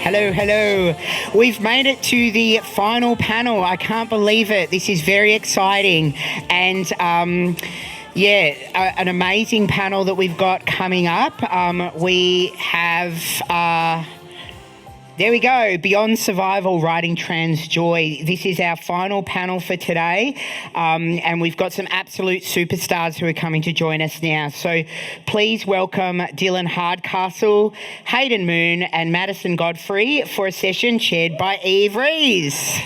Hello, hello. We've made it to the final panel. I can't believe it. This is very exciting. And an amazing panel that we've got coming up. We have... There we go, Beyond Survival, Writing Trans Joy. This is our final panel for today, and we've got some absolute superstars who are coming to join us now. So please welcome Dylan Hardcastle, Hayden Moon and Madison Godfrey for a session chaired by Eve Rees.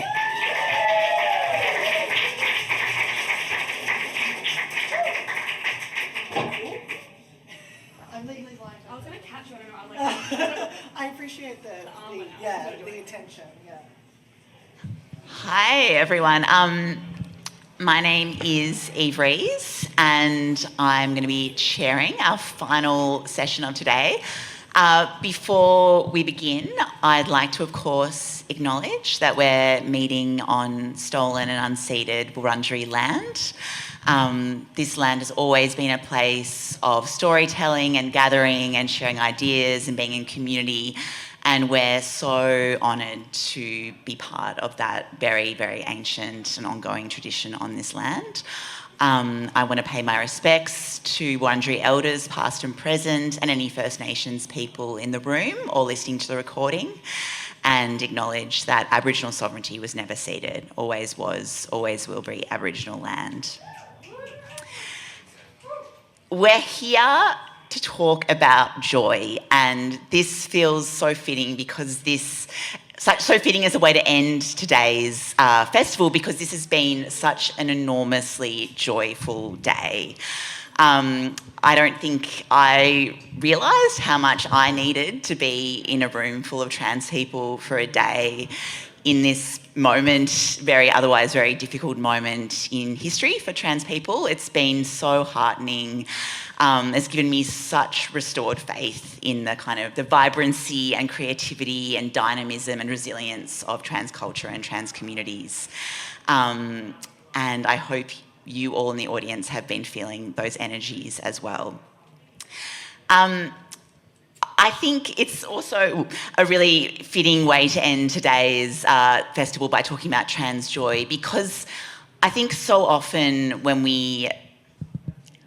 I appreciate the attention. Yeah. Hi, everyone. My name is Eve Rees, and I'm going to be chairing our final session of today. Before we begin, I'd like to, of course, acknowledge that we're meeting on stolen and unceded Wurundjeri land. This land has always been a place of storytelling and gathering and sharing ideas and being in community, and we're so honoured to be part of that very, very ancient and ongoing tradition on this land. I want to pay my respects to Wurundjeri elders, past and present, and any First Nations people in the room or listening to the recording, and acknowledge that Aboriginal sovereignty was never ceded, always was, always will be Aboriginal land. We're here to talk about joy, and this feels so fitting because so fitting as a way to end today's festival, because this has been such an enormously joyful day. I don't think I realised how much I needed to be in a room full of trans people for a day in this moment, otherwise very difficult moment in history for trans people. It's been so heartening. It's given me such restored faith in the kind of the vibrancy and creativity and dynamism and resilience of trans culture and trans communities. And I hope you all in the audience have been feeling those energies as well. I think it's also a really fitting way to end today's festival by talking about trans joy, because I think so often when we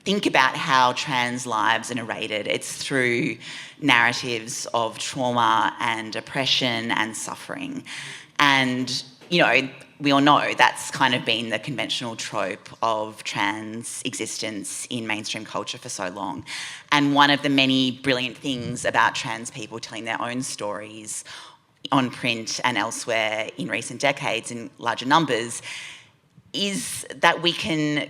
think about how trans lives are narrated, it's through narratives of trauma and oppression and suffering. And, we all know that's kind of been the conventional trope of trans existence in mainstream culture for so long. And one of the many brilliant things about trans people telling their own stories on print and elsewhere in recent decades in larger numbers is that we can,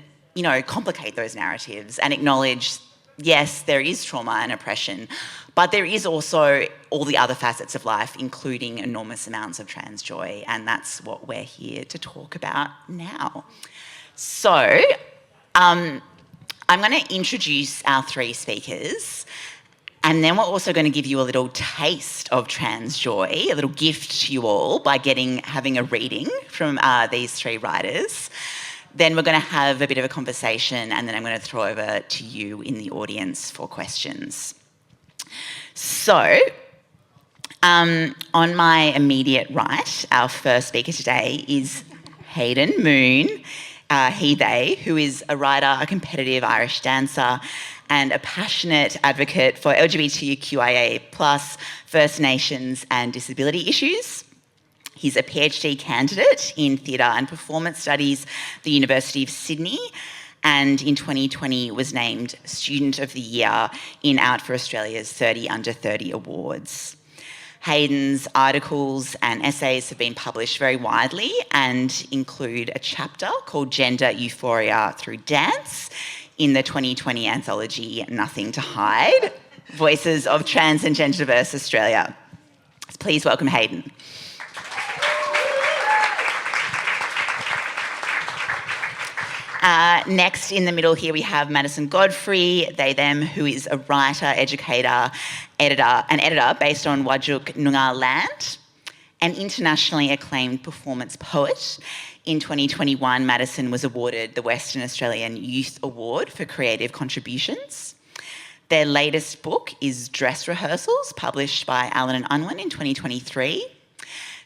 complicate those narratives and acknowledge, yes, there is trauma and oppression, but there is also all the other facets of life, including enormous amounts of trans joy, and that's what we're here to talk about now. So, I'm going to introduce our three speakers, and then we're also going to give you a little taste of trans joy, a little gift to you all by having a reading from these three writers. Then we're going to have a bit of a conversation, and then I'm going to throw over to you in the audience for questions. So, on my immediate right, our first speaker today is Hayden Moon, he/they, who is a writer, a competitive Irish dancer, and a passionate advocate for LGBTQIA+, First Nations and disability issues. He's a PhD candidate in Theatre and Performance Studies at the University of Sydney, and in 2020 was named Student of the Year in Out for Australia's 30 Under 30 Awards. Hayden's articles and essays have been published very widely and include a chapter called Gender Euphoria Through Dance in the 2020 anthology Nothing to Hide, Voices of Trans and Gender Diverse Australia. Please welcome Hayden. Next in the middle here we have Madison Godfrey, they/them, who is a writer, educator, editor based on Whadjuk Noongar land, an internationally acclaimed performance poet. In 2021, Madison was awarded the Western Australian Youth Award for Creative Contributions. Their latest book is Dress Rehearsals, published by Allen and Unwin in 2023.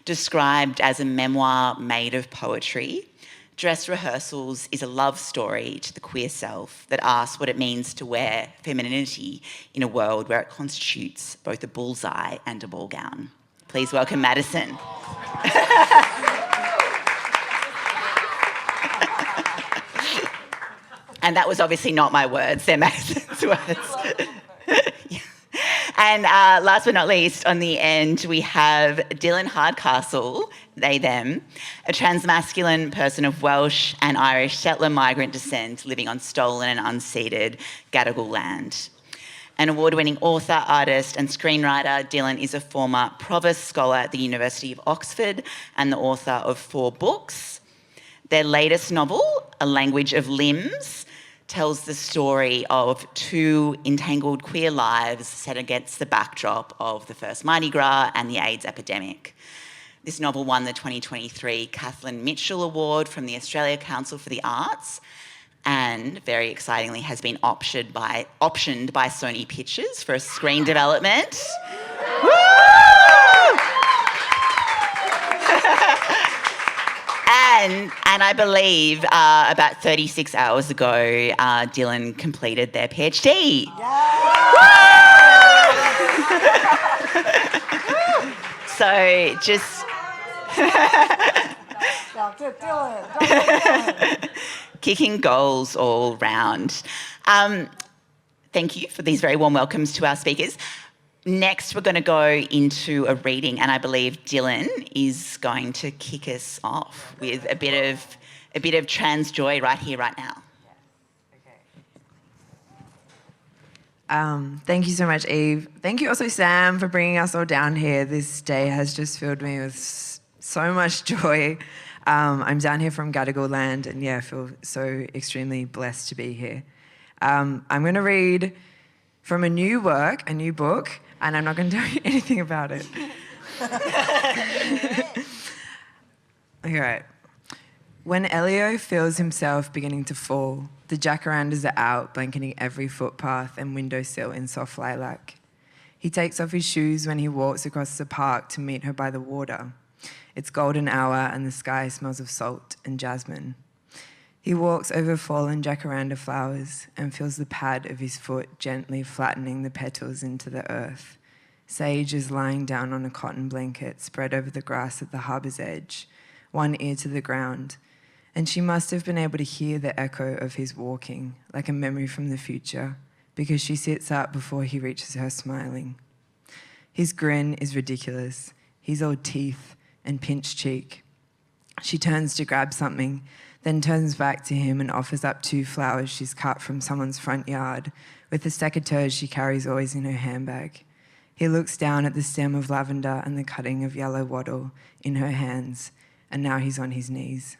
Described as a memoir made of poetry, Dress Rehearsals is a love story to the queer self that asks what it means to wear femininity in a world where it constitutes both a bullseye and a ball gown. Please welcome Madison. And that was obviously not my words, they're Madison's words. And last but not least, on the end, we have Dylan Hardcastle, they, them, a transmasculine person of Welsh and Irish settler migrant descent living on stolen and unceded Gadigal land. An award-winning author, artist and screenwriter, Dylan is a former Provost Scholar at the University of Oxford and the author of 4 books. Their latest novel, A Language of Limbs, tells the story of 2 entangled queer lives set against the backdrop of the first Mardi Gras and the AIDS epidemic. This novel won the 2023 Kathleen Mitchell Award from the Australia Council for the Arts and, very excitingly, has been optioned by Sony Pictures for a screen development. Woo! And I believe about 36 hours ago, Dylan completed their PhD. So just... Dr. Dylan. Kicking goals all round. Thank you for these very warm welcomes to our speakers. Next, we're going to go into a reading, and I believe Dylan is going to kick us off with a bit of trans joy right here, right now. Thank you so much, Eve. Thank you also, Sam, for bringing us all down here. This day has just filled me with so much joy. I'm down here from Gadigal land, and I feel so extremely blessed to be here. I'm going to read from a new book, and I'm not going to tell you anything about it. All right. When Elio feels himself beginning to fall, the jacarandas are out, blanketing every footpath and windowsill in soft lilac. He takes off his shoes when he walks across the park to meet her by the water. It's golden hour and the sky smells of salt and jasmine. He walks over fallen jacaranda flowers and feels the pad of his foot gently flattening the petals into the earth. Sage is lying down on a cotton blanket spread over the grass at the harbour's edge, one ear to the ground, and she must have been able to hear the echo of his walking, like a memory from the future, because she sits up before he reaches her smiling. His grin is ridiculous. He's all teeth and pinched cheek. She turns to grab something, then turns back to him and offers up 2 flowers she's cut from someone's front yard, with the secateurs she carries always in her handbag. He looks down at the stem of lavender and the cutting of yellow wattle in her hands, and now he's on his knees.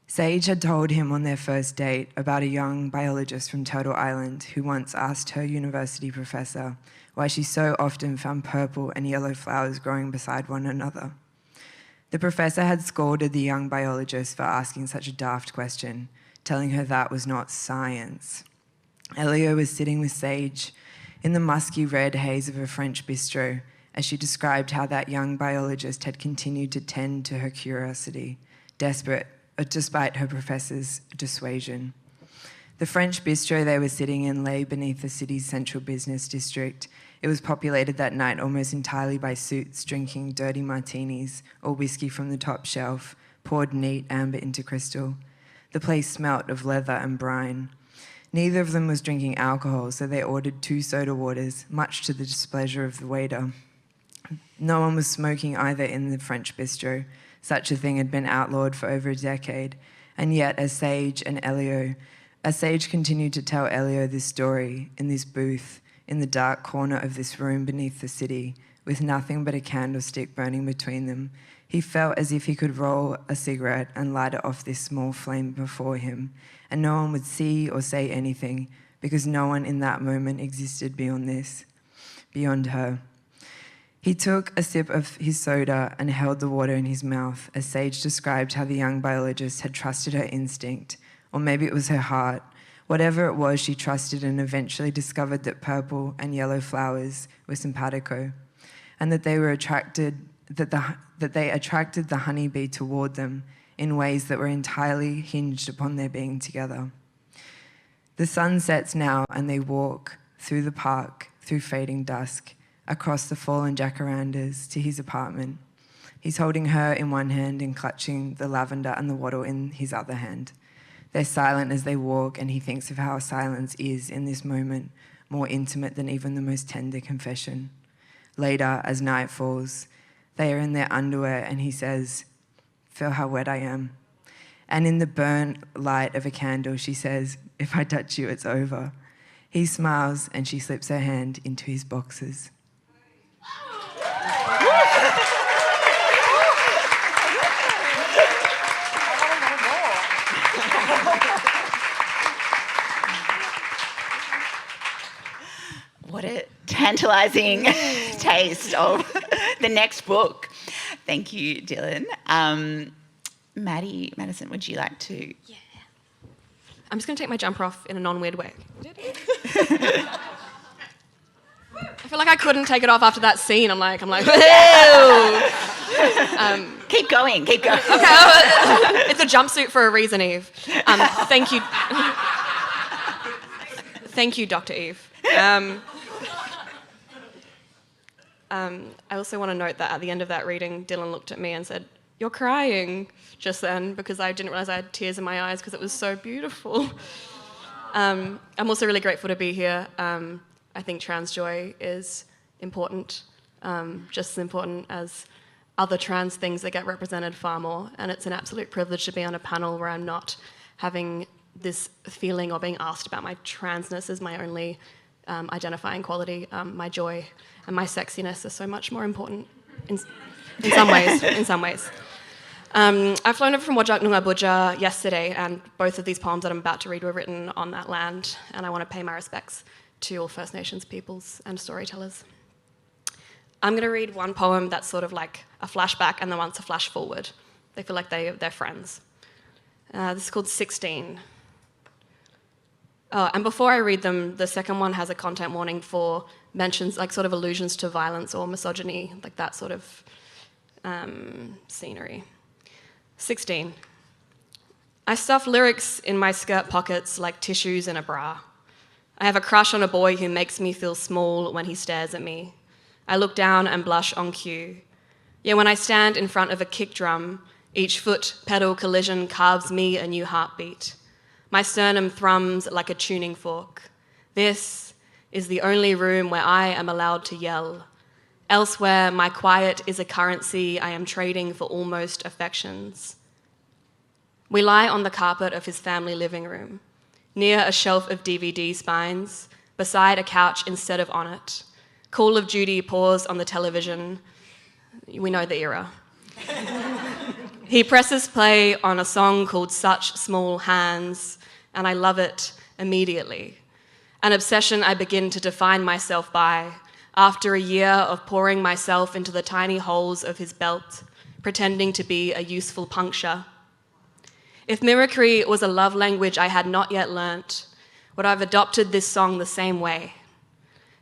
Sage had told him on their first date about a young biologist from Turtle Island who once asked her university professor why she so often found purple and yellow flowers growing beside one another. The professor had scolded the young biologist for asking such a daft question, telling her that was not science. Elio was sitting with Sage in the musky red haze of a French bistro as she described how that young biologist had continued to tend to her curiosity, desperate despite her professor's dissuasion. The French bistro they were sitting in lay beneath the city's central business district. It was populated that night almost entirely by suits drinking dirty martinis or whiskey from the top shelf, poured neat amber into crystal. The place smelt of leather and brine. Neither of them was drinking alcohol, so they ordered 2 soda waters, much to the displeasure of the waiter. No one was smoking either in the French bistro. Such a thing had been outlawed for over a decade. And yet, as Sage continued to tell Elio this story in this booth, in the dark corner of this room beneath the city, with nothing but a candlestick burning between them, he felt as if he could roll a cigarette and light it off this small flame before him, and no one would see or say anything, because no one in that moment existed beyond her. He took a sip of his soda and held the water in his mouth as Sage described how the young biologist had trusted her instinct, or maybe it was her heart, Whatever it was, she trusted and eventually discovered that purple and yellow flowers were simpatico, and that they attracted the honeybee toward them in ways that were entirely hinged upon their being together. The sun sets now, and they walk through the park, through fading dusk, across the fallen jacarandas to his apartment. He's holding her in one hand and clutching the lavender and the wattle in his other hand. They're silent as they walk, and he thinks of how silence is, in this moment, more intimate than even the most tender confession. Later, as night falls, they are in their underwear, and he says, "Feel how wet I am." And in the burnt light of a candle, she says, "If I touch you, it's over." He smiles, and she slips her hand into his boxers. What a tantalising taste of the next book. Thank you, Dylan. Madison, would you like to? Yeah. I'm just going to take my jumper off in a non-weird way. I feel like I couldn't take it off after that scene. I'm like, whoa! Keep going. Okay, it's a jumpsuit for a reason, Eve. Thank you. Thank you, Dr. Eve. I also want to note that at the end of that reading, Dylan looked at me and said, "You're crying," just then, because I didn't realise I had tears in my eyes because it was so beautiful. I'm also really grateful to be here. I think trans joy is important, just as important as other trans things that get represented far more. And it's an absolute privilege to be on a panel where I'm not having this feeling or being asked about my transness as my only identifying quality. My joy and my sexiness are so much more important in some ways. I've flown over from Wajak Noongar Boodja yesterday, and both of these poems that I'm about to read were written on that land, and I want to pay my respects to all First Nations peoples and storytellers. I'm going to read one poem that's sort of like a flashback and the one's a flash forward. They feel like they're friends. This is called 16. Oh, and before I read them, the second one has a content warning for mentions, like sort of allusions to violence or misogyny, like that sort of scenery. 16. I stuff lyrics in my skirt pockets like tissues in a bra. I have a crush on a boy who makes me feel small when he stares at me. I look down and blush on cue. Yet when I stand in front of a kick drum, each foot pedal collision carves me a new heartbeat. My sternum thrums like a tuning fork. This is the only room where I am allowed to yell. Elsewhere, my quiet is a currency I am trading for almost affections. We lie on the carpet of his family living room, near a shelf of DVD spines, beside a couch instead of on it. Call of Duty paused on the television. We know the era. He presses play on a song called Such Small Hands, and I love it immediately. An obsession I begin to define myself by, after a year of pouring myself into the tiny holes of his belt, pretending to be a useful puncture. If mimicry was a love language I had not yet learnt, would I have adopted this song the same way?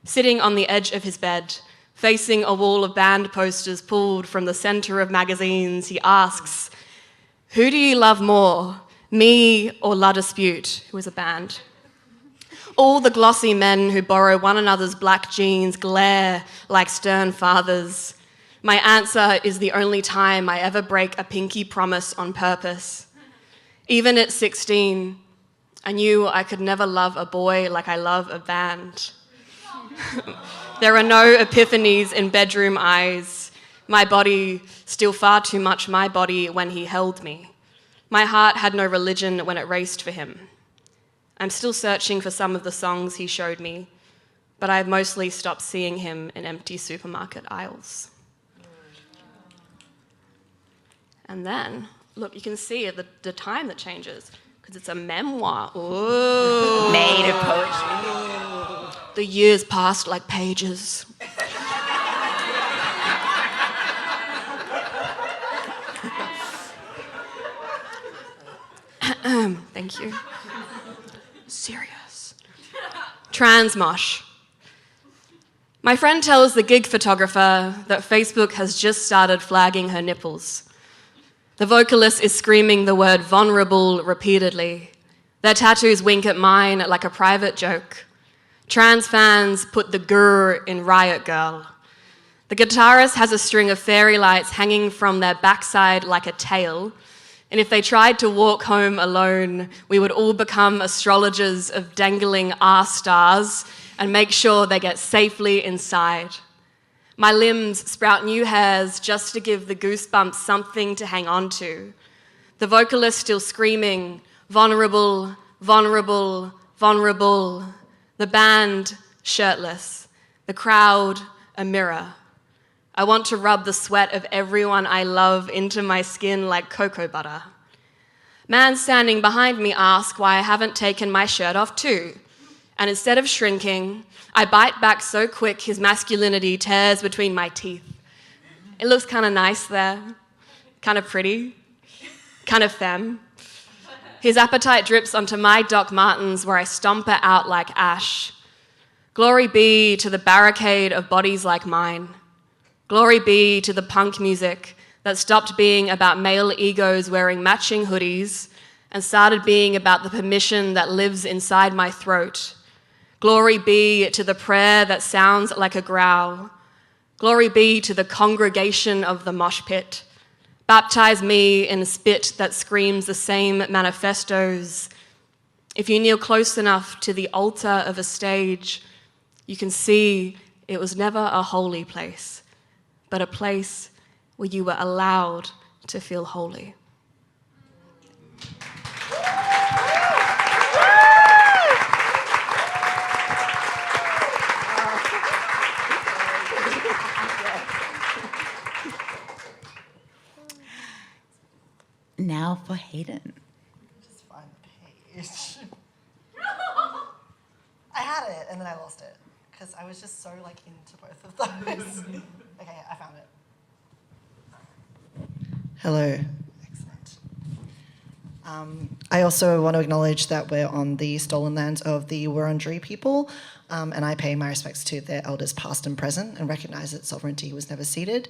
Sitting on the edge of his bed, facing a wall of band posters pulled from the centre of magazines, he asks, "Who do you love more, me or La Dispute," who is a band? All the glossy men who borrow one another's black jeans glare like stern fathers. My answer is the only time I ever break a pinky promise on purpose. Even at 16, I knew I could never love a boy like I love a band. There are no epiphanies in bedroom eyes. My body, still far too much my body when he held me. My heart had no religion when it raced for him. I'm still searching for some of the songs he showed me, but I've mostly stopped seeing him in empty supermarket aisles. And then, look, you can see the time that changes, because it's a memoir. Ooh. Made of poetry. The years passed like pages. Thank you. serious. Trans mosh. My friend tells the gig photographer that Facebook has just started flagging her nipples. The vocalist is screaming the word vulnerable repeatedly. Their tattoos wink at mine like a private joke. Trans fans put the grr in Riot Girl. The guitarist has a string of fairy lights hanging from their backside like a tail, and if they tried to walk home alone, we would all become astrologers of dangling stars and make sure they get safely inside. My limbs sprout new hairs just to give the goosebumps something to hang on to. The vocalist still screaming, vulnerable, vulnerable, vulnerable. The band, shirtless. The crowd, a mirror. I want to rub the sweat of everyone I love into my skin like cocoa butter. Man standing behind me asks why I haven't taken my shirt off too. And instead of shrinking, I bite back so quick his masculinity tears between my teeth. It looks kind of nice there, kind of pretty, kind of femme. His appetite drips onto my Doc Martens where I stomp it out like ash. Glory be to the barricade of bodies like mine. Glory be to the punk music that stopped being about male egos wearing matching hoodies and started being about the permission that lives inside my throat. Glory be to the prayer that sounds like a growl. Glory be to the congregation of the mosh pit. Baptize me in spit that screams the same manifestos. If you kneel close enough to the altar of a stage, you can see it was never a holy place, but a place where you were allowed to feel holy. Now for Hayden. Just find the page. I had it and then I lost it because I was just so like into both of those. Okay, I found it. Hello. Excellent. I also want to acknowledge that we're on the stolen lands of the Wurundjeri people, and I pay my respects to their elders past and present and recognise that sovereignty was never ceded.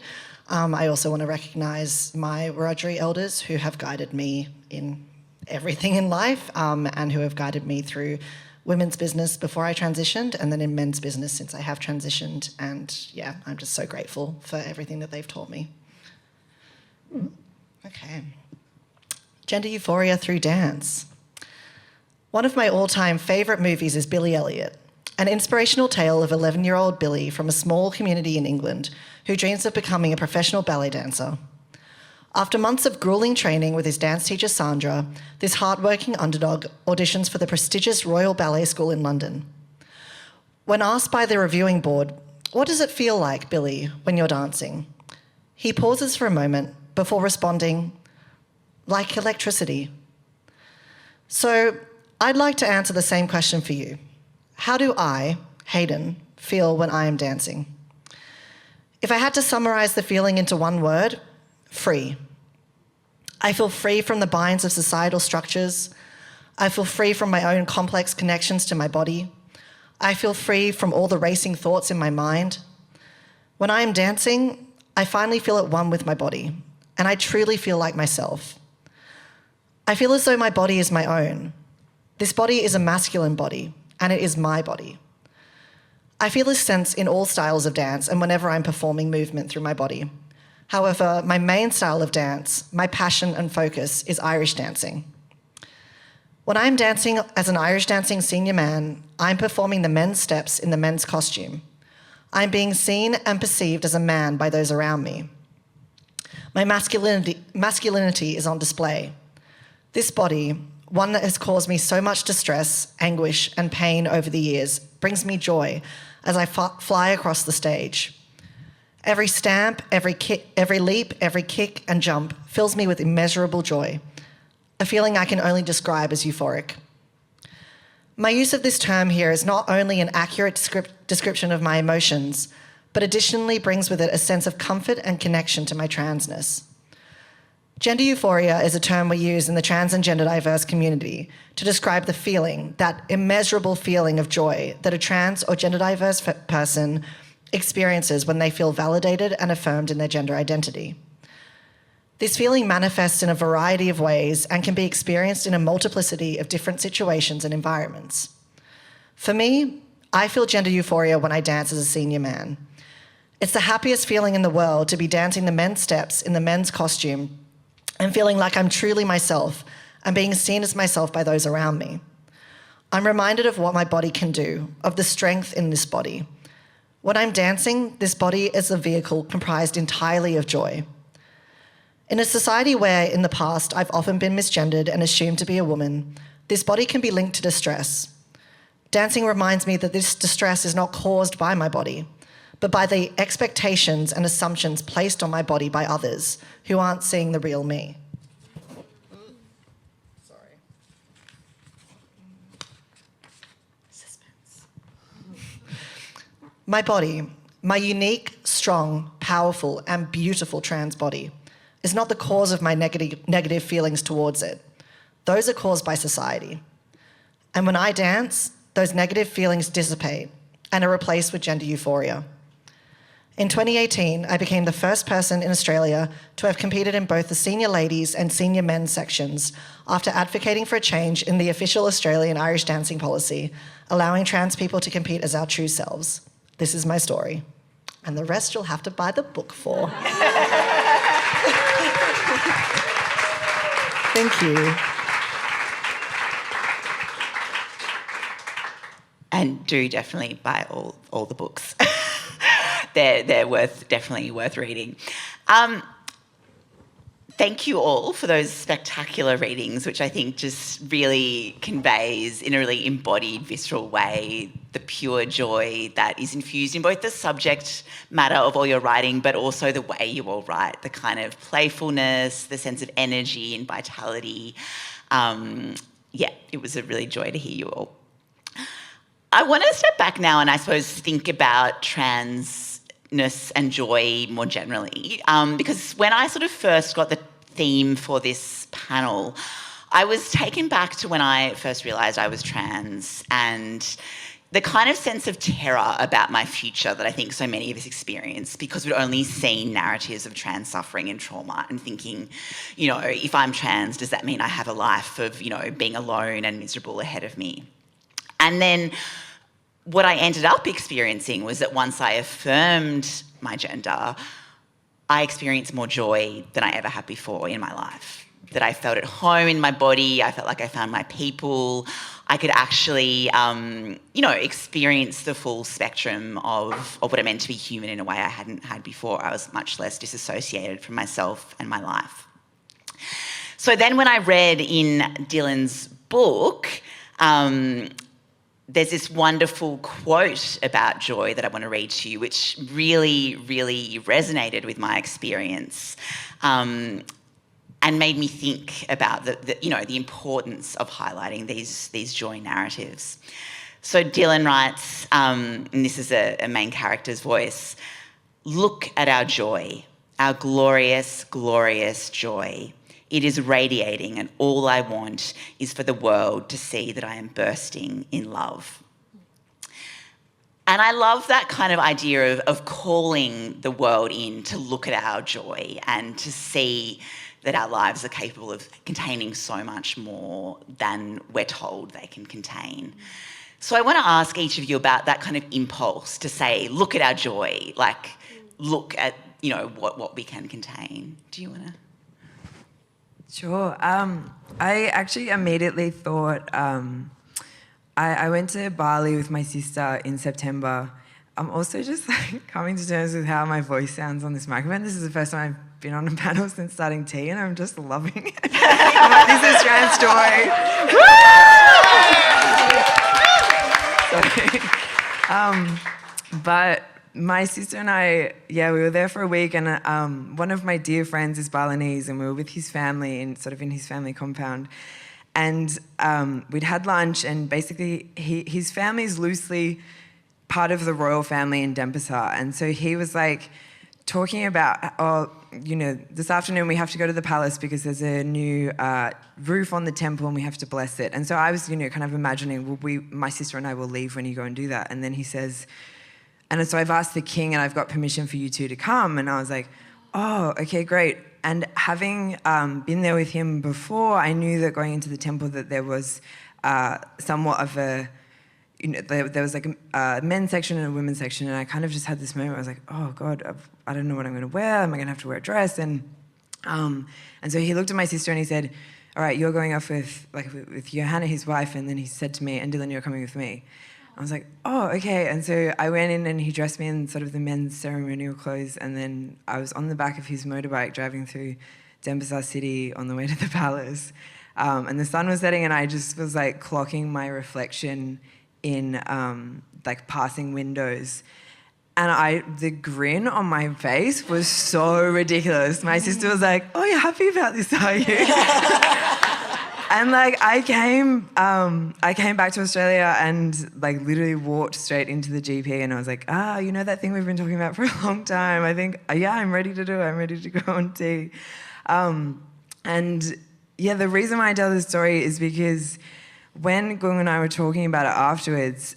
I also want to recognise my Wurundjeri elders who have guided me in everything in life, and who have guided me through women's business before I transitioned and then in men's business since I have transitioned. And yeah, I'm just so grateful for everything that they've taught me. Okay. Gender euphoria through dance. One of my all-time favourite movies is Billy Elliot, an inspirational tale of 11-year-old Billy from a small community in England who dreams of becoming a professional ballet dancer. After months of grueling training with his dance teacher Sandra, this hardworking underdog auditions for the prestigious Royal Ballet School in London. When asked by the reviewing board, "What does it feel like, Billy, when you're dancing?" he pauses for a moment before responding, "Like electricity." So I'd like to answer the same question for you. How do I, Hayden, feel when I am dancing? If I had to summarise the feeling into one word, free. I feel free from the binds of societal structures. I feel free from my own complex connections to my body. I feel free from all the racing thoughts in my mind. When I am dancing, I finally feel at one with my body, and I truly feel like myself. I feel as though my body is my own. This body is a masculine body, and it is my body. I feel this sense in all styles of dance and whenever I'm performing movement through my body. However, my main style of dance, my passion and focus, is Irish dancing. When I'm dancing as an Irish dancing senior man, I'm performing the men's steps in the men's costume. I'm being seen and perceived as a man by those around me. My masculinity is on display. This body, one that has caused me so much distress, anguish, and pain over the years, brings me joy as I fly across the stage. Every stamp, every leap, every kick and jump fills me with immeasurable joy, a feeling I can only describe as euphoric. My use of this term here is not only an accurate description of my emotions, but additionally brings with it a sense of comfort and connection to my transness. Gender euphoria is a term we use in the trans and gender diverse community to describe the feeling, that immeasurable feeling of joy that a trans or gender diverse person experiences when they feel validated and affirmed in their gender identity. This feeling manifests in a variety of ways and can be experienced in a multiplicity of different situations and environments. For me, I feel gender euphoria when I dance as a senior man. It's the happiest feeling in the world to be dancing the men's steps in the men's costume and feeling like I'm truly myself and being seen as myself by those around me. I'm reminded of what my body can do, of the strength in this body. When I'm dancing, this body is a vehicle comprised entirely of joy. In a society where, in the past, I've often been misgendered and assumed to be a woman, this body can be linked to distress. Dancing reminds me that this distress is not caused by my body, but by the expectations and assumptions placed on my body by others who aren't seeing the real me. Sorry. Suspense. My body, my unique, strong, powerful, and beautiful trans body, is not the cause of my negative feelings towards it. Those are caused by society. And when I dance, those negative feelings dissipate and are replaced with gender euphoria. In 2018, I became the first person in Australia to have competed in both the senior ladies and senior men's sections after advocating for a change in the official Australian Irish dancing policy, allowing trans people to compete as our true selves. This is my story. And the rest you'll have to buy the book for. Thank you. And do definitely buy all the books. they're definitely worth reading. Thank you all for those spectacular readings, which I think just really conveys in a really embodied, visceral way the pure joy that is infused in both the subject matter of all your writing, but also the way you all write, the kind of playfulness, the sense of energy and vitality. It was a really joy to hear you all. I want to step back now and I suppose think about transness and joy more generally, because when I sort of first got the theme for this panel, I was taken back to when I first realised I was trans and the kind of sense of terror about my future that I think so many of us experience because we'd only seen narratives of trans suffering and trauma and thinking, if I'm trans, does that mean I have a life of, being alone and miserable ahead of me? And then what I ended up experiencing was that once I affirmed my gender, I experienced more joy than I ever had before in my life. That I felt at home in my body, I felt like I found my people, I could actually, experience the full spectrum of what it meant to be human in a way I hadn't had before. I was much less disassociated from myself and my life. So then when I read in Dylan's book, there's this wonderful quote about joy that I want to read to you, which really, really resonated with my experience and made me think about the importance of highlighting these joy narratives. So Dylan writes, and this is a main character's voice, "Look at our joy, our glorious, glorious joy. It is radiating, and all I want is for the world to see that I am bursting in love." And I love that kind of idea of calling the world in to look at our joy and to see that our lives are capable of containing so much more than we're told they can contain. So I want to ask each of you about that kind of impulse to say, look at our joy, like look at, what we can contain. Do you want to? Sure. I actually immediately thought, I went to Bali with my sister in September. I'm also just coming to terms with how my voice sounds on this microphone. This is the first time I've been on a panel since starting tea and I'm just loving it. I'm like, this is trans joy. But my sister and I, we were there for a week and one of my dear friends is Balinese and we were with his family in his family compound. And we'd had lunch and basically his family's loosely part of the royal family in Denpasar. And so he was like talking about, this afternoon we have to go to the palace because there's a new roof on the temple and we have to bless it. And so I was, kind of imagining, my sister and I will leave when you go and do that. And then he says, and so I've asked the king and I've got permission for you two to come. And I was like, oh, okay, great. And having been there with him before, I knew that going into the temple that there was somewhat of a, there was like a men's section and a women's section, and I kind of just had this moment where I was like, oh God, I don't know what I'm going to wear. Am I going to have to wear a dress? And so he looked at my sister and he said, all right, you're going off with Johanna, his wife, and then he said to me, and Dylan, you're coming with me. I was like, oh, okay. And so I went in and he dressed me in sort of the men's ceremonial clothes, and then I was on the back of his motorbike driving through Denpasar city on the way to the palace. And the sun was setting and I just was like clocking my reflection in like passing windows. And the grin on my face was so ridiculous. My sister was like, oh, you're happy about this, are you? And like I came back to Australia and like literally walked straight into the GP and I was like, that thing we've been talking about for a long time. I think, I'm ready to do it. I'm ready to go on tea. And yeah, the reason why I tell this story is because when Gung and I were talking about it afterwards,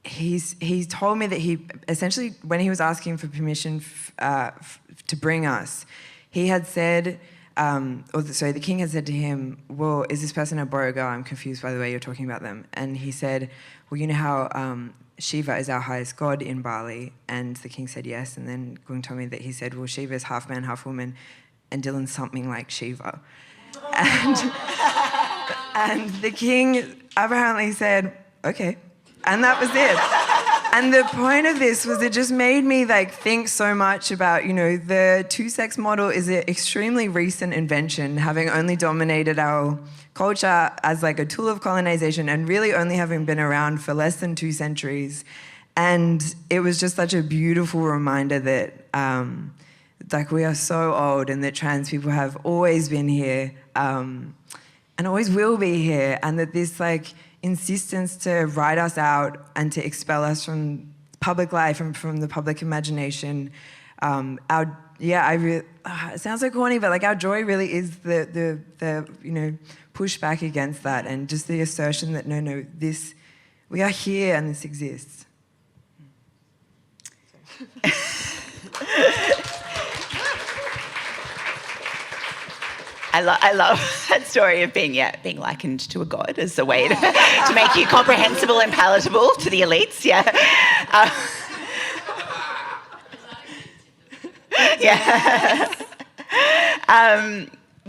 he told me that he essentially, when he was asking for permission to bring us, he had said, the king had said to him, well, is this person a boy or girl? I'm confused by the way you're talking about them. And he said, well, you know how Shiva is our highest god in Bali? And the king said yes. And then Gung told me that he said, well, Shiva is half man, half woman, and Dylan's something like Shiva. And the king apparently said, okay. And that was it. And the point of this was it just made me like think so much about, the two-sex model is an extremely recent invention, having only dominated our culture as like a tool of colonization and really only having been around for less than 2 centuries. And it was just such a beautiful reminder that like we are so old and that trans people have always been here and always will be here, and that this like insistence to write us out and to expel us from public life and from the public imagination, it sounds so corny, but like our joy really is the pushback against that, and just the assertion that no, this, we are here and this exists. I love that story of being likened to a god as a way to make you comprehensible and palatable to the elites. Yeah.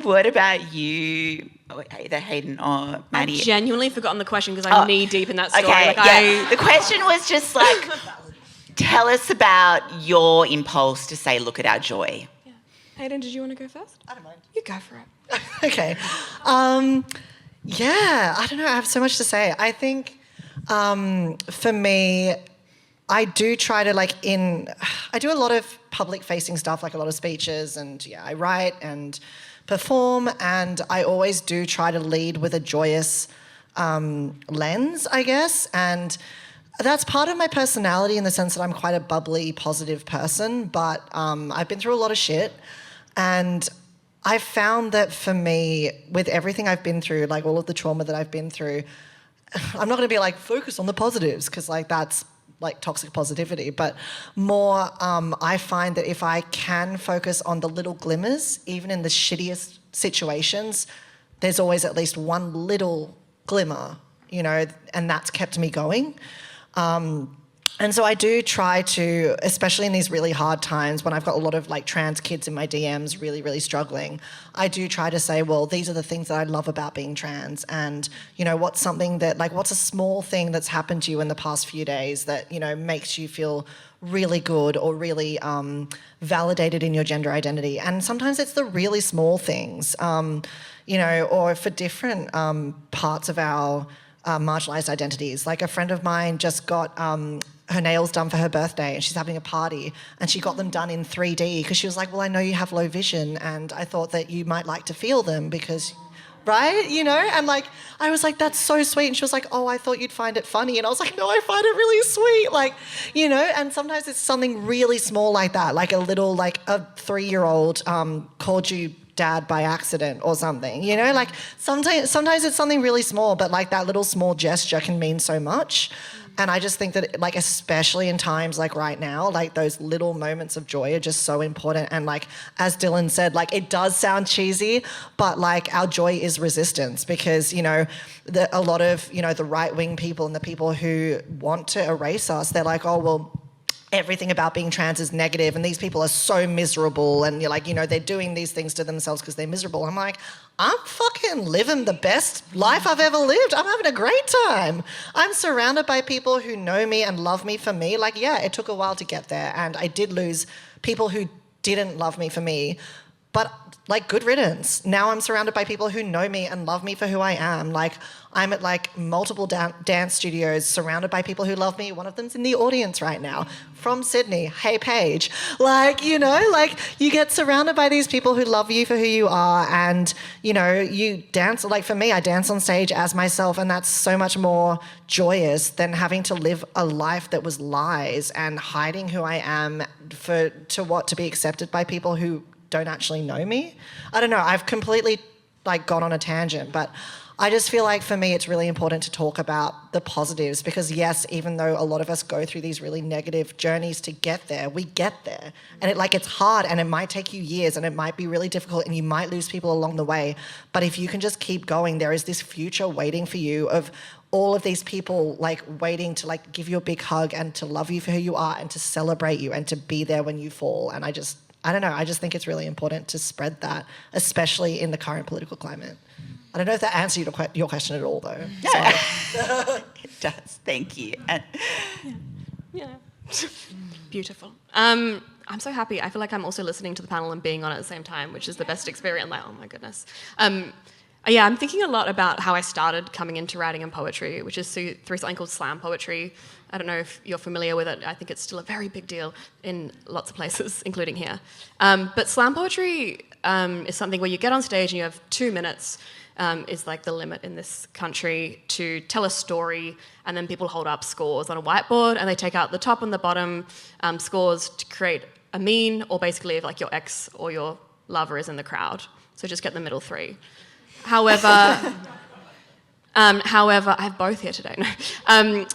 What about you, either Hayden or Maddie? I've genuinely forgotten the question because I'm knee deep in that story. Okay, the question was just like, tell us about your impulse to say, look at our joy. Yeah. Hayden, did you want to go first? I don't mind. You go for it. Okay. I don't know. I have so much to say. I think for me, I do try to I do a lot of public facing stuff, like a lot of speeches, and I write and perform, and I always do try to lead with a joyous lens, I guess. And that's part of my personality in the sense that I'm quite a bubbly, positive person, but I've been through a lot of shit, and I've found that for me, with everything I've been through, like all of the trauma that I've been through, I'm not going to be like, focus on the positives, because like that's like toxic positivity, but more I find that if I can focus on the little glimmers, even in the shittiest situations, there's always at least one little glimmer, and that's kept me going. And so I do try to, especially in these really hard times when I've got a lot of like trans kids in my DMs really, really struggling, I do try to say, well, these are the things that I love about being trans, and what's something that what's a small thing that's happened to you in the past few days that makes you feel really good or really validated in your gender identity. And sometimes it's the really small things, or for different parts of our marginalised identities. Like a friend of mine just got her nails done for her birthday, and she's having a party, and she got them done in 3D because she was like, well, I know you have low vision, and I thought that you might like to feel them because right? You know, and like, I was like, that's so sweet. And she was like, oh, I thought you'd find it funny. And I was like, no, I find it really sweet. Like, you know, and sometimes it's something really small like that, like a little, like a 3-year-old called you dad by accident or something, you know, like sometimes it's something really small, but like that little small gesture can mean so much. And I just think that, like, especially in times like right now, like those little moments of joy are just so important. And like, as Dylan said, like it does sound cheesy, but like our joy is resistance because, you know, a lot of, you know, the right-wing people and the people who want to erase us, they're like, oh, well, everything about being trans is negative and these people are so miserable and you're like, you know, they're doing these things to themselves because they're miserable. I'm like, I'm fucking living the best life I've ever lived. I'm having a great time. I'm surrounded by people who know me and love me for me. Like, yeah, it took a while to get there and I did lose people who didn't love me for me, but like good riddance. Now I'm surrounded by people who know me and love me for who I am. Like I'm at like multiple dance studios surrounded by people who love me. One of them's in the audience right now from Sydney. Hey, Paige. Like, you know, like you get surrounded by these people who love you for who you are and, you know, you dance. Like for me, I dance on stage as myself and that's so much more joyous than having to live a life that was lies and hiding who I am to be accepted by people who don't actually know me. I don't know, I've completely like gone on a tangent, but I just feel like for me it's really important to talk about the positives because yes, even though a lot of us go through these really negative journeys to get there, we get there. And it's hard and it might take you years and it might be really difficult and you might lose people along the way. But if you can just keep going, there is this future waiting for you of all of these people like waiting to like give you a big hug and to love you for who you are and to celebrate you and to be there when you fall. And I don't know, I just think it's really important to spread that, especially in the current political climate. I don't know if that answered your question at all, though. Yeah. It does, thank you. Yeah. Beautiful. I'm so happy. I feel like I'm also listening to the panel and being on it at the same time, which is the best experience. Like, oh my goodness. Yeah, I'm thinking a lot about how I started coming into writing and poetry, which is through something called slam poetry. I don't know if you're familiar with it. I think it's still a very big deal in lots of places, including here. But slam poetry is something where you get on stage and you have 2 minutes is like the limit in this country to tell a story, and then people hold up scores on a whiteboard and they take out the top and the bottom scores to create a mean, or basically if like your ex or your lover is in the crowd. So just get the middle 3. However, I have both here today. No.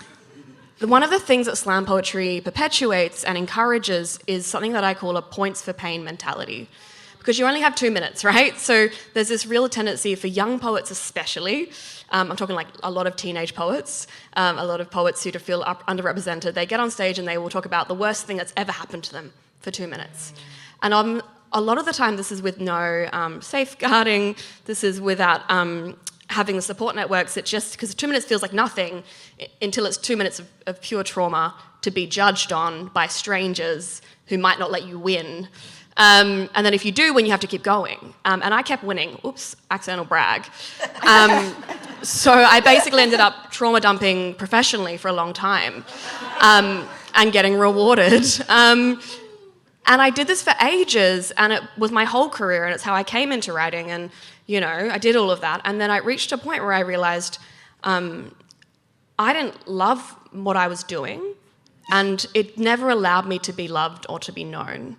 One of the things that slam poetry perpetuates and encourages is something that I call a points for pain mentality. Because you only have 2 minutes, right? So there's this real tendency for young poets especially, I'm talking like a lot of teenage poets, a lot of poets who feel underrepresented, they get on stage and they will talk about the worst thing that's ever happened to them for 2 minutes. And a lot of the time this is with no safeguarding, this is without having the support networks. It's just because 2 minutes feels like nothing until it's 2 minutes of pure trauma to be judged on by strangers who might not let you win. And then if you do win, you have to keep going. And I kept winning. Oops, accidental brag. So I basically ended up trauma dumping professionally for a long time and getting rewarded. And I did this for ages, and it was my whole career, and it's how I came into writing, and, you know, I did all of that. And then I reached a point where I realised I didn't love what I was doing, and it never allowed me to be loved or to be known.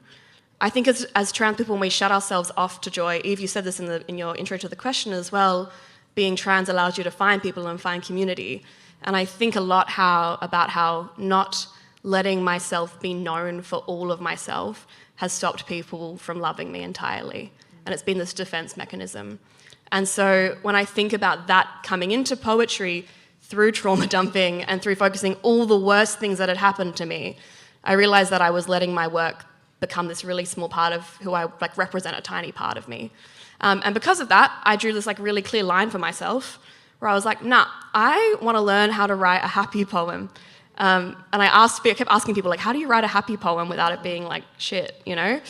I think as trans people, when we shut ourselves off to joy, Eve, you said this in your intro to the question as well, being trans allows you to find people and find community. And I think a lot about how not letting myself be known for all of myself has stopped people from loving me entirely. And it's been this defense mechanism. And so when I think about that coming into poetry through trauma dumping and through focusing all the worst things that had happened to me, I realized that I was letting my work become this really small part of who I like represent, a tiny part of me. And because of that, I drew this like really clear line for myself where I was like, nah, I want to learn how to write a happy poem. And I kept asking people, like, how do you write a happy poem without it being like shit, you know?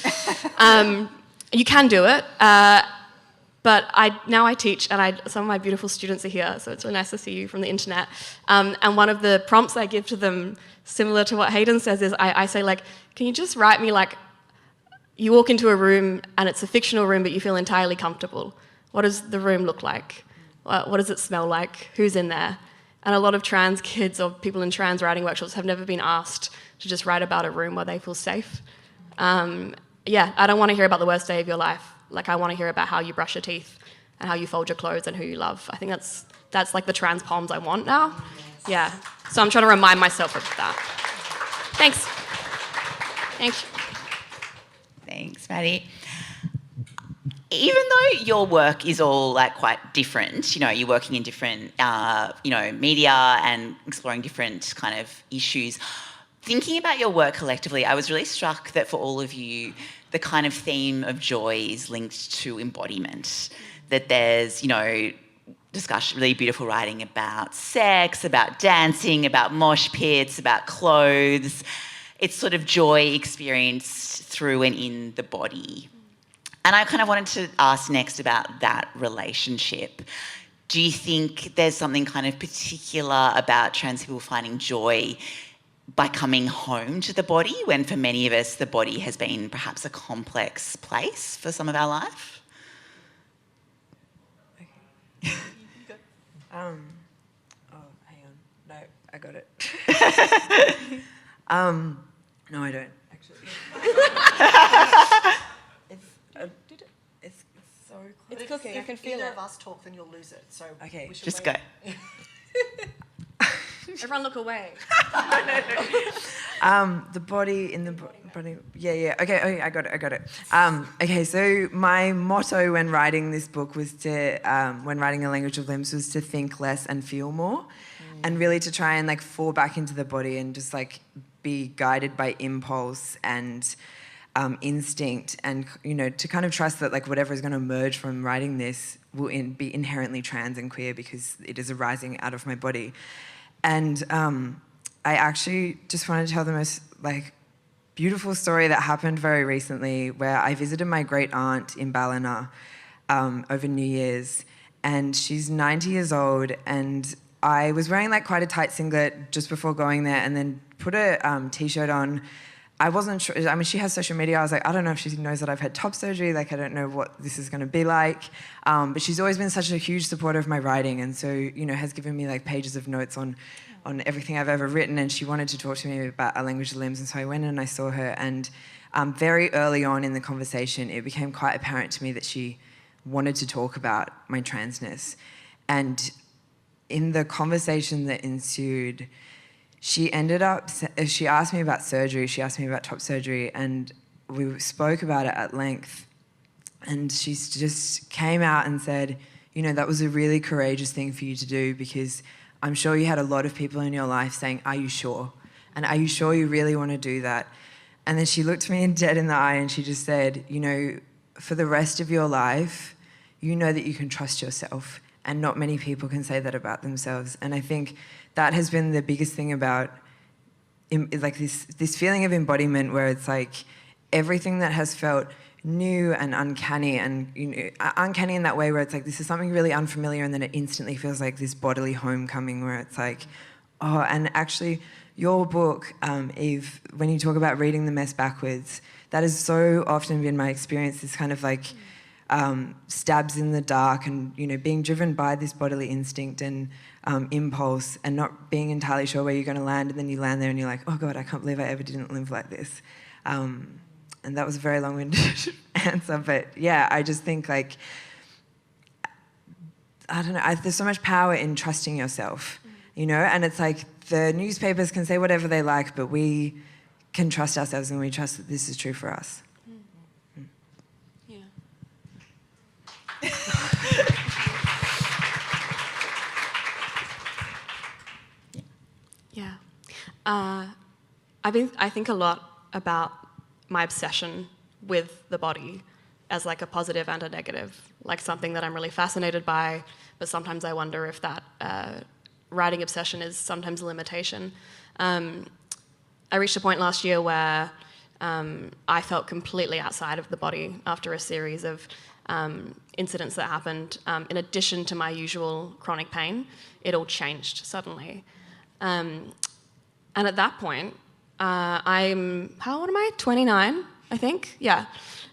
You can do it, but now I teach, and some of my beautiful students are here, so it's really nice to see you from the internet. And one of the prompts I give to them, similar to what Hayden says, is I say, like, can you just write me, like, you walk into a room and it's a fictional room, but you feel entirely comfortable. What does the room look like? What does it smell like? Who's in there? And a lot of trans kids or people in trans writing workshops have never been asked to just write about a room where they feel safe. Yeah, I don't want to hear about the worst day of your life. Like, I want to hear about how you brush your teeth and how you fold your clothes and who you love. I think that's like the trans poems I want now. Yeah, so I'm trying to remind myself of that. Thanks. Thanks. Thanks, Maddie. Even though your work is all like quite different, you're working in different, media and exploring different kind of issues. Thinking about your work collectively, I was really struck that for all of you, the kind of theme of joy is linked to embodiment. That there's, discussion, really beautiful writing about sex, about dancing, about mosh pits, about clothes. It's sort of joy experienced through and in the body. And I kind of wanted to ask next about that relationship. Do you think there's something kind of particular about trans people finding joy by coming home to the body, when for many of us the body has been perhaps a complex place for some of our life? Okay. Oh, hang on. No, I got it. No, I don't, actually. It's so close. It's cooking. I can feel it. If either of us talk, then you'll lose it. So Okay, we should Just wait. go. Everyone look away. The body in the body. Yeah. Okay, I got it. Okay, so my motto when writing this book was when writing A Language of Limbs, was to think less and feel more, and really to try and fall back into the body and just be guided by impulse and instinct, and to kind of trust that whatever is going to emerge from writing this will be inherently trans and queer because it is arising out of my body. And I actually just want to tell the most beautiful story that happened very recently, where I visited my great aunt in Ballina over New Year's, and she's 90 years old, and I was wearing quite a tight singlet just before going there, and then put a t-shirt on. I wasn't sure. I mean, she has social media. I was I don't know if she knows that I've had top surgery. I don't know what this is going to be like. But she's always been such a huge supporter of my writing, and so has given me pages of notes on everything I've ever written. And she wanted to talk to me about A Language of Limbs, and so I went and I saw her. And very early on in the conversation, it became quite apparent to me that she wanted to talk about my transness. And in the conversation that ensued, she asked me about surgery, she asked me about top surgery, and we spoke about it at length. And she just came out and said, that was a really courageous thing for you to do, because I'm sure you had a lot of people in your life saying, are you sure? And are you sure you really want to do that? And then she looked me dead in the eye and she just said, for the rest of your life, that you can trust yourself. And not many people can say that about themselves. And I think that has been the biggest thing about this feeling of embodiment, where it's everything that has felt new and uncanny, and uncanny in that way where it's this is something really unfamiliar, and then it instantly feels like this bodily homecoming, where it's oh. And actually your book, Eve, when you talk about reading the mess backwards, that has so often been my experience, this kind of stabs in the dark, and being driven by this bodily instinct and impulse, and not being entirely sure where you're going to land, and then you land there and you're oh God, I can't believe I ever didn't live like this. And that was a very long-winded answer, but yeah, I just think I don't know, there's so much power in trusting yourself, and it's the newspapers can say whatever they like, but we can trust ourselves, and we trust that this is true for us. Yeah. Yeah. I think a lot about my obsession with the body as a positive and a negative, something that I'm really fascinated by, but sometimes I wonder if that writing obsession is sometimes a limitation. I reached a point last year where I felt completely outside of the body after a series of incidents that happened. In addition to my usual chronic pain, it all changed suddenly. And at that point, how old am I? 29, I think? Yeah.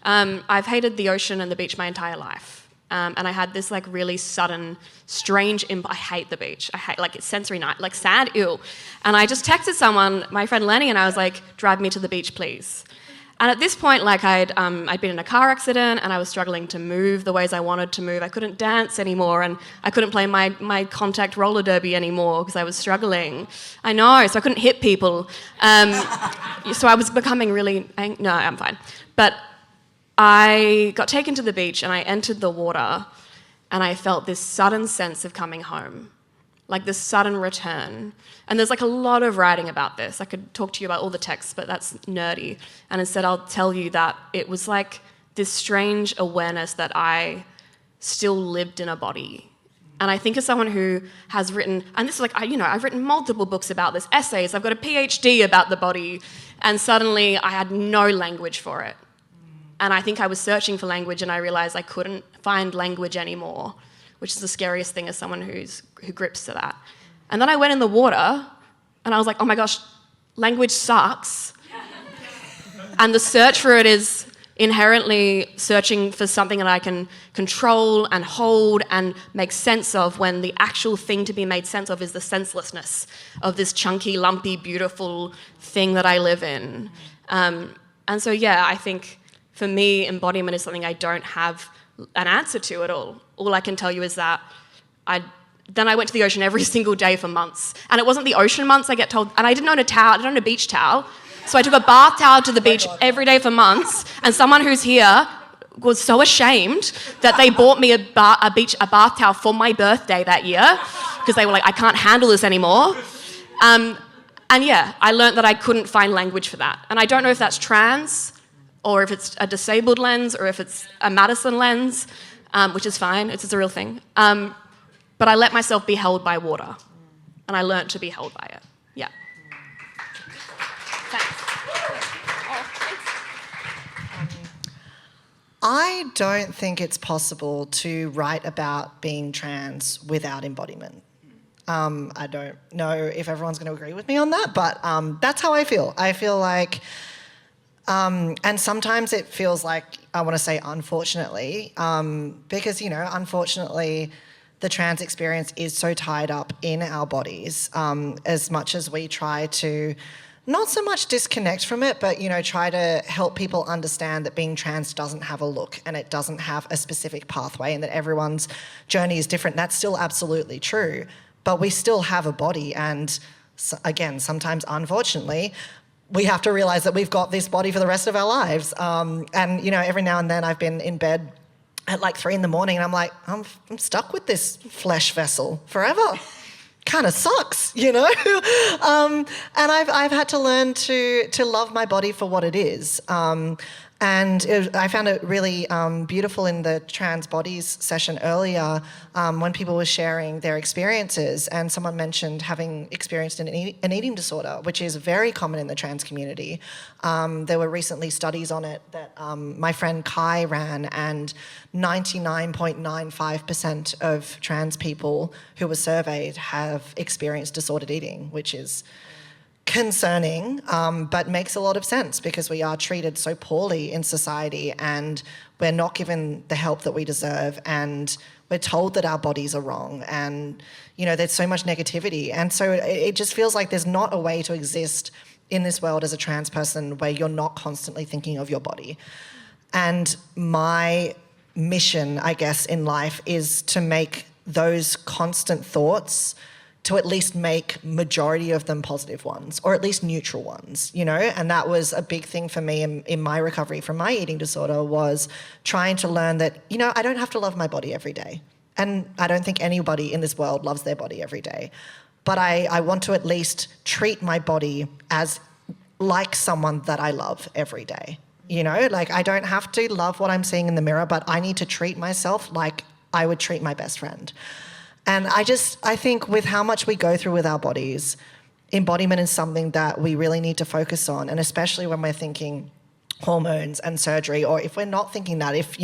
I've hated the ocean and the beach my entire life. and I had this like really sudden, strange. I hate the beach. I hate like it's sensory night, like sand, ew. And I just texted someone, my friend Lenny, and I was like, "Drive me to the beach, please." And at this point, like I'd been in a car accident and I was struggling to move the ways I wanted to move. I couldn't dance anymore and I couldn't play my contact roller derby anymore because I was struggling. I know, so I couldn't hit people. So I was becoming really, no, I'm fine. But I got taken to the beach and I entered the water and I felt this sudden sense of coming home, like this sudden return. And there's like a lot of writing about this. I could talk to you about all the texts, but that's nerdy. And instead I'll tell you that it was like this strange awareness that I still lived in a body. And I think as someone who has written, and this is like, I've written multiple books about this, essays, I've got a PhD about the body, and suddenly I had no language for it. And I think I was searching for language and I realized I couldn't find language anymore, which is the scariest thing as someone who grips to that. And then I went in the water and I was like, oh my gosh, language sucks. And the search for it is inherently searching for something that I can control and hold and make sense of, when the actual thing to be made sense of is the senselessness of this chunky, lumpy, beautiful thing that I live in. And so, yeah, I think for me, embodiment is something I don't have an answer to at all. All I can tell you is that then I went to the ocean every single day for months. And it wasn't the ocean months, I get told, and I didn't own a towel, I didn't own a beach towel. So I took a bath towel to the beach every day for months, and someone who's here was so ashamed that they bought me a bath towel for my birthday that year, because they were like, I can't handle this anymore. And yeah, I learned that I couldn't find language for that. And I don't know if that's trans, or if it's a disabled lens, or if it's a Madison lens, which is fine, it's a real thing. But I let myself be held by water, and I learned to be held by it. Yeah. Thanks. Oh, thanks. I don't think it's possible to write about being trans without embodiment. I don't know if everyone's going to agree with me on that, but that's how I feel. I feel like, and sometimes it feels like, I want to say unfortunately, because, unfortunately, the trans experience is so tied up in our bodies, as much as we try to not so much disconnect from it, but, try to help people understand that being trans doesn't have a look and it doesn't have a specific pathway and that everyone's journey is different. That's still absolutely true, but we still have a body, and again, sometimes unfortunately, we have to realise that we've got this body for the rest of our lives. And, every now and then I've been in bed at like 3 a.m. and I'm like, I'm stuck with this flesh vessel forever. Kind of sucks, And I've had to learn to love my body for what it is. I found it really beautiful in the trans bodies session earlier, when people were sharing their experiences, and someone mentioned having experienced an eating disorder, which is very common in the trans community. There were recently studies on it that my friend Kai ran, and 99.95% of trans people who were surveyed have experienced disordered eating, which is concerning, but makes a lot of sense because we are treated so poorly in society and we're not given the help that we deserve, and we're told that our bodies are wrong, and there's so much negativity, and so it just feels like there's not a way to exist in this world as a trans person where you're not constantly thinking of your body. And my mission, I guess, in life is to make those constant thoughts, to at least make majority of them positive ones, or at least neutral ones, And that was a big thing for me in my recovery from my eating disorder, was trying to learn that, I don't have to love my body every day. And I don't think anybody in this world loves their body every day. But I want to at least treat my body as like someone that I love every day. Like I don't have to love what I'm seeing in the mirror, but I need to treat myself like I would treat my best friend. And I think with how much we go through with our bodies, embodiment is something that we really need to focus on, and especially when we're thinking hormones and surgery, or if we're not thinking that, if,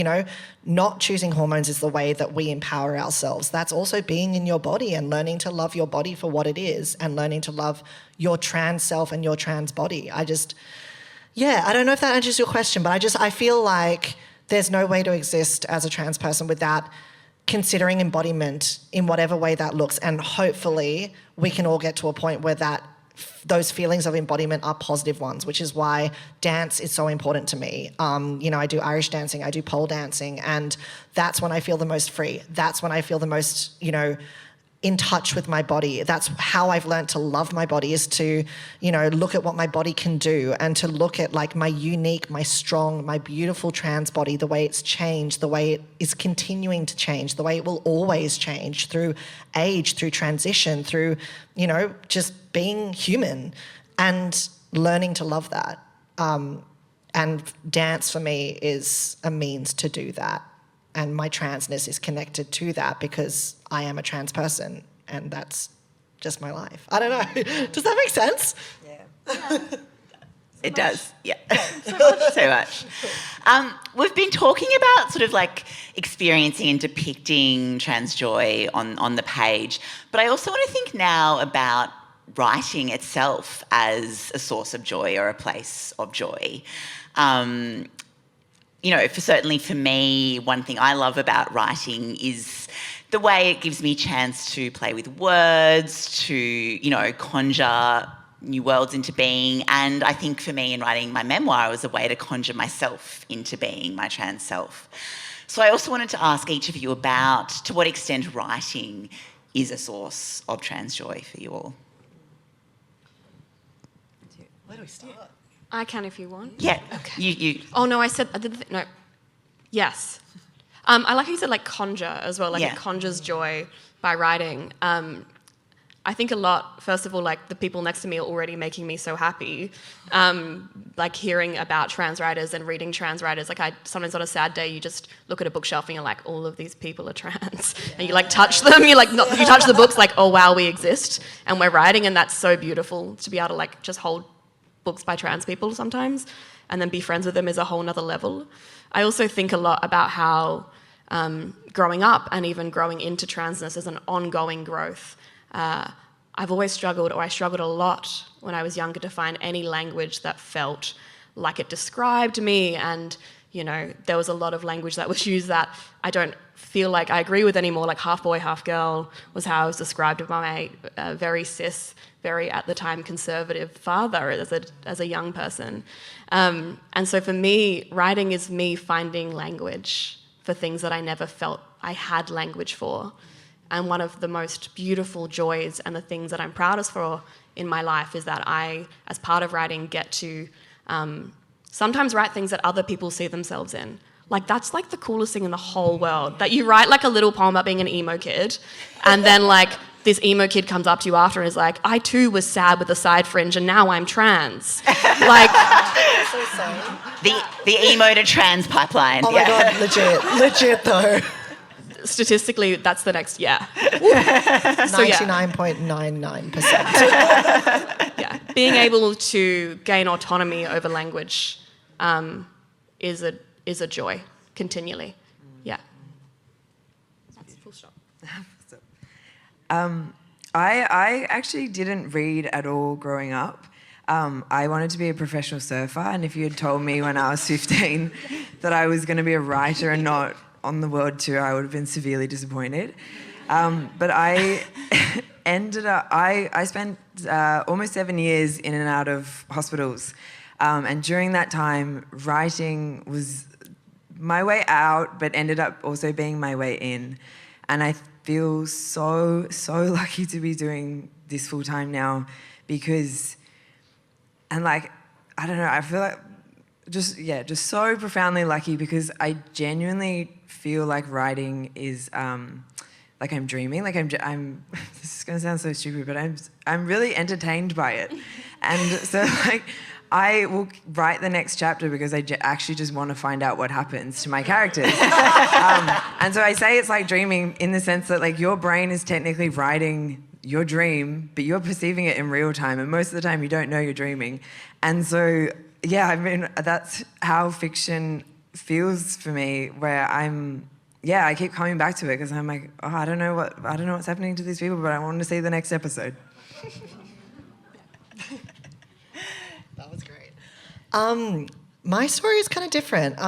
not choosing hormones is the way that we empower ourselves, that's also being in your body and learning to love your body for what it is, and learning to love your trans self and your trans body. I don't know if that answers your question, but I feel like there's no way to exist as a trans person without considering embodiment in whatever way that looks. And hopefully we can all get to a point where those feelings of embodiment are positive ones, which is why dance is so important to me. I do Irish dancing, I do pole dancing, and that's when I feel the most free. That's when I feel the most, in touch with my body. That's how I've learned to love my body, is to, look at what my body can do and to look at like my unique, my strong, my beautiful trans body, the way it's changed, the way it is continuing to change, the way it will always change through age, through transition, through, just being human and learning to love that. And dance for me is a means to do that. And my transness is connected to that because I am a trans person and that's just my life. I don't know. Does that make sense? Yeah. It does, yeah. So much. We've been talking about sort of like experiencing and depicting trans joy on the page, but I also want to think now about writing itself as a source of joy or a place of joy. Certainly for me, one thing I love about writing is the way it gives me a chance to play with words, to, conjure new worlds into being. And I think for me in writing my memoir, it was a way to conjure myself into being my trans self. So I also wanted to ask each of you about to what extent writing is a source of trans joy for you all. Where do we start? I can if you want. Yeah. Okay. You. Oh no, I did no. Yes. I like how you said like conjure as well. Like Yeah. it conjures joy by writing. I think a lot. First of all, like the people next to me are already making me so happy. Like hearing about trans writers and reading trans writers. Like sometimes on a sad day, you just look at a bookshelf and you're like, all of these people are trans, and you like touch them. You like you touch the books, like, oh wow, we exist and we're writing, and that's so beautiful to be able to like just hold books by trans people sometimes and then be friends with them is a whole nother level. I also think a lot about how growing up and even growing into transness is an ongoing growth. I've always struggled, or I struggled a lot when I was younger, to find any language that felt like it described me, and there was a lot of language that was used that I don't feel like I agree with anymore, like half boy, half girl was how I was described by my very cis, very at the time conservative father as a young person. And so for me, writing is me finding language for things that I never felt I had language for. And one of the most beautiful joys and the things that I'm proudest for in my life is that I, as part of writing, get to sometimes write things that other people see themselves in. Like, that's like the coolest thing in the whole world, that you write like a little poem about being an emo kid, and then like this emo kid comes up to you after and is like, I too was sad with a side fringe and now I'm trans. Like, So sad. The emo to trans pipeline. Oh my God, legit though. statistically, that's the next, yeah. 99.99%. Yeah, being able to gain autonomy over language is a joy continually. Yeah. That's full stop. I actually didn't read at all growing up. I wanted to be a professional surfer, and if you had told me when I was 15 that I was going to be a writer and not on the world tour, I would have been severely disappointed. But I ended up, I spent almost 7 years in and out of hospitals. And during that time, writing was my way out, but ended up also being my way in. And I feel so lucky to be doing this full time now, because, and like, I don't know, I feel like just so profoundly lucky, because I genuinely feel like writing is like I'm dreaming, like I'm this is gonna sound so stupid, but I'm really entertained by it. And so like I will write the next chapter because I actually just want to find out what happens to my characters. And so I say it's like dreaming in the sense that like your brain is technically writing your dream, but you're perceiving it in real time, and most of the time you don't know you're dreaming. And so yeah, I mean, that's how fiction feels for me, where I keep coming back to it because I'm like, oh, I don't know what's happening to these people, but I want to see the next episode. That was great. My story is kind of different.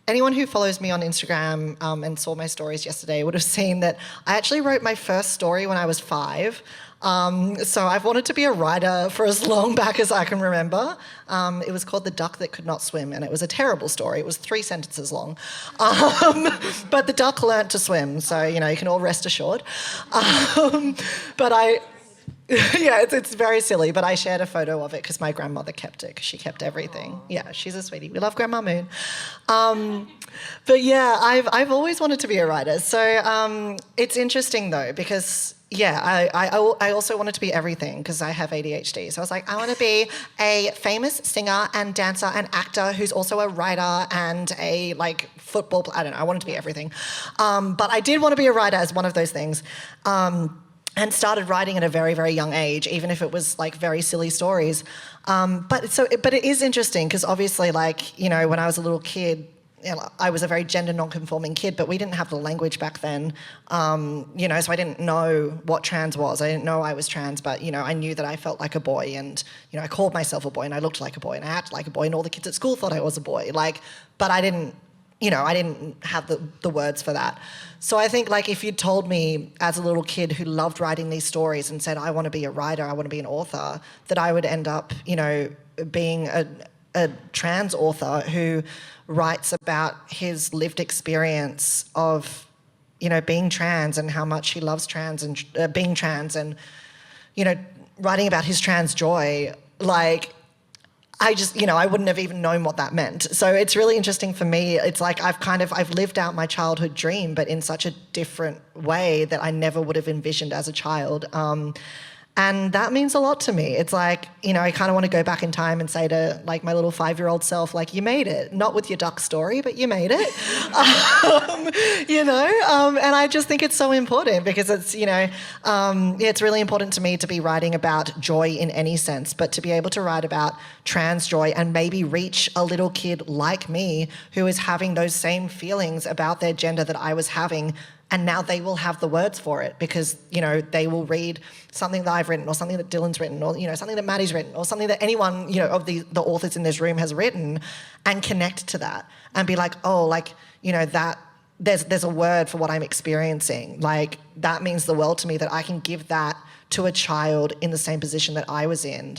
anyone who follows me on Instagram and saw my stories yesterday would have seen that I actually wrote my first story when I was 5. So I've wanted to be a writer for as long back as I can remember. It was called The Duck That Could Not Swim, and it was a terrible story. It was 3 sentences long. But the duck learnt to swim, so, you can all rest assured. But yeah, it's very silly, but I shared a photo of it because my grandmother kept it, because she kept everything. Aww. Yeah, she's a sweetie. We love Grandma Moon. But yeah, I've always wanted to be a writer. So it's interesting though, because yeah, I also wanted to be everything because I have ADHD. So I was like, I want to be a famous singer and dancer and actor who's also a writer and a football player. I don't know, I wanted to be everything. But I did want to be a writer as one of those things. And started writing at a very, very young age, even if it was very silly stories. But it is interesting because obviously, when I was a little kid, I was a very gender non-conforming kid, but we didn't have the language back then, so I didn't know what trans was. I didn't know I was trans, but, I knew that I felt like a boy and, I called myself a boy and I looked like a boy and I acted like a boy and all the kids at school thought I was a boy. But I didn't, I didn't have the words for that. So I think if you'd told me as a little kid who loved writing these stories and said, I want to be a writer, I want to be an author, that I would end up, being a trans author who writes about his lived experience of, being trans and how much he loves trans and being trans and, writing about his trans joy, I just, I wouldn't have even known what that meant. So it's really interesting for me. It's I've lived out my childhood dream, but in such a different way that I never would have envisioned as a child. And that means a lot to me. It's I kind of want to go back in time and say to my little 5-year-old self, you made it. Not with your duck story, but you made it. And I just think it's so important because it's, it's really important to me to be writing about joy in any sense, but to be able to write about trans joy and maybe reach a little kid like me who is having those same feelings about their gender that I was having. And now they will have the words for it because, they will read something that I've written or something that Dylan's written or, something that Maddie's written or something that anyone, of the authors in this room has written and connect to that and be like, oh, that there's a word for what I'm experiencing. That means the world to me that I can give that to a child in the same position that I was in,